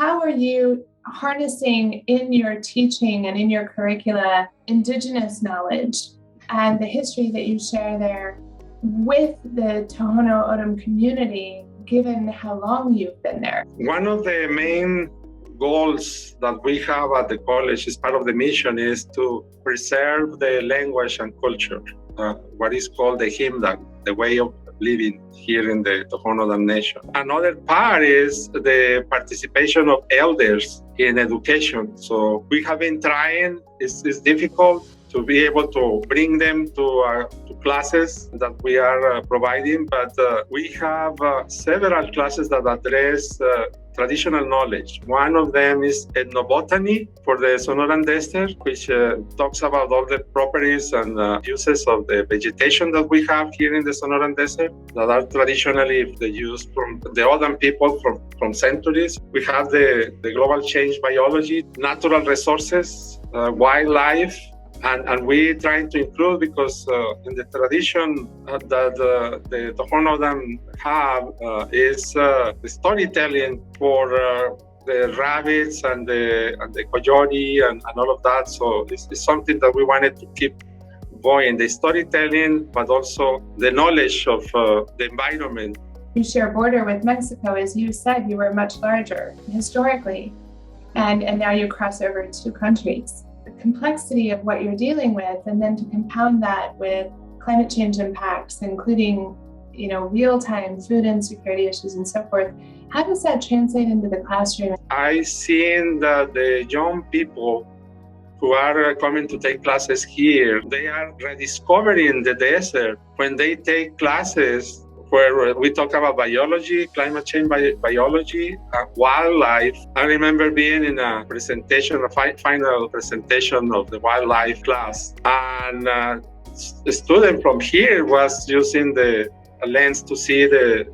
How are you harnessing in your teaching and in your curricula Indigenous knowledge and the history that you share there with the Tohono O'odham community, given how long you've been there? One of the main goals that we have at the college as part of the mission is to preserve the language and culture, what is called the himdag, the way of living here in the Tohono O'odham Nation. Another part is the participation of elders in education. So we have been trying, it's difficult to be able to bring them to classes that we are providing, but we have several classes that address traditional knowledge. One of them is ethnobotany for the Sonoran Desert, which talks about all the properties and uses of the vegetation that we have here in the Sonoran Desert that are traditionally used from the O'odham people from centuries. We have the global change biology, natural resources, wildlife, and we trying to include, because in the tradition that the Tohono O'odham have is the storytelling for the rabbits and the coyote and all of that. So it's something that we wanted to keep going, the storytelling, but also the knowledge of the environment. You share a border with Mexico. As you said, you were much larger historically, and now you cross over two countries. Complexity of what you're dealing with, and then to compound that with climate change impacts, including, real-time food insecurity issues and so forth. How does that translate into the classroom? I've seen that the young people who are coming to take classes here, they are rediscovering the desert when they take classes where we talk about biology, climate change biology, wildlife. I remember being in a presentation, a final presentation of the wildlife class, and the student from here was using the lens to see the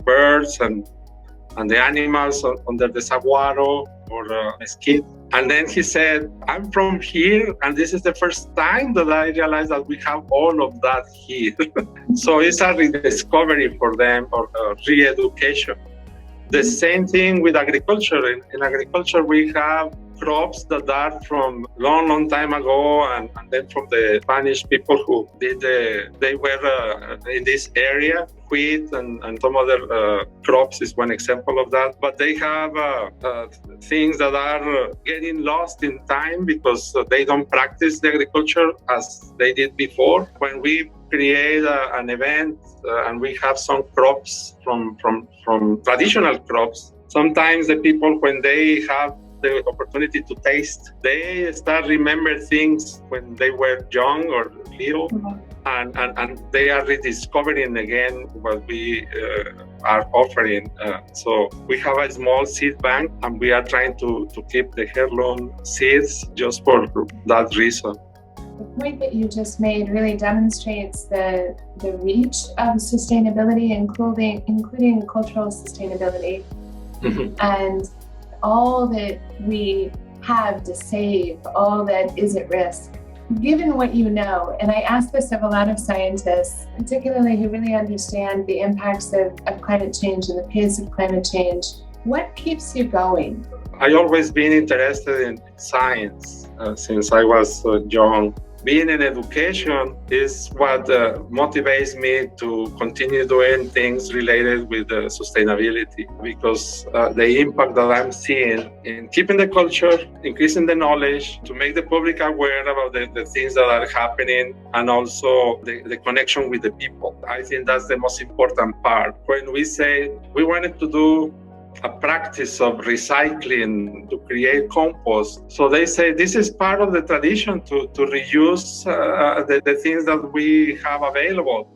birds and the animals under the saguaro or mesquite. And then he said, I'm from here, and this is the first time that I realized that we have all of that here. So it's a rediscovery for them, or re-education. The same thing with agriculture. In agriculture, we have crops that are from long time ago, and then from the Spanish people who they were in this area. Wheat and some other crops is one example of that. But they have things that are getting lost in time because they don't practice the agriculture as they did before. When we create an event and we have some crops from traditional crops, sometimes the people, when they have the opportunity to taste, they start remember things when they were young or little. Mm-hmm. And they are rediscovering again what we are offering. So we have a small seed bank, and we are trying to keep the heirloom seeds just for that reason. The point that you just made really demonstrates the reach of sustainability, including cultural sustainability, mm-hmm. and all that we have to save, all that is at risk. Given what you know, and I ask this of a lot of scientists, particularly who really understand the impacts of climate change and the pace of climate change, what keeps you going? I've always been interested in science since I was young. Being in education is what motivates me to continue doing things related with sustainability, because the impact that I'm seeing in keeping the culture, increasing the knowledge, to make the public aware about the things that are happening, and also the connection with the people. I think that's the most important part. When we say we wanted to do a practice of recycling to create compost. So they say this is part of the tradition to reuse the things that we have available.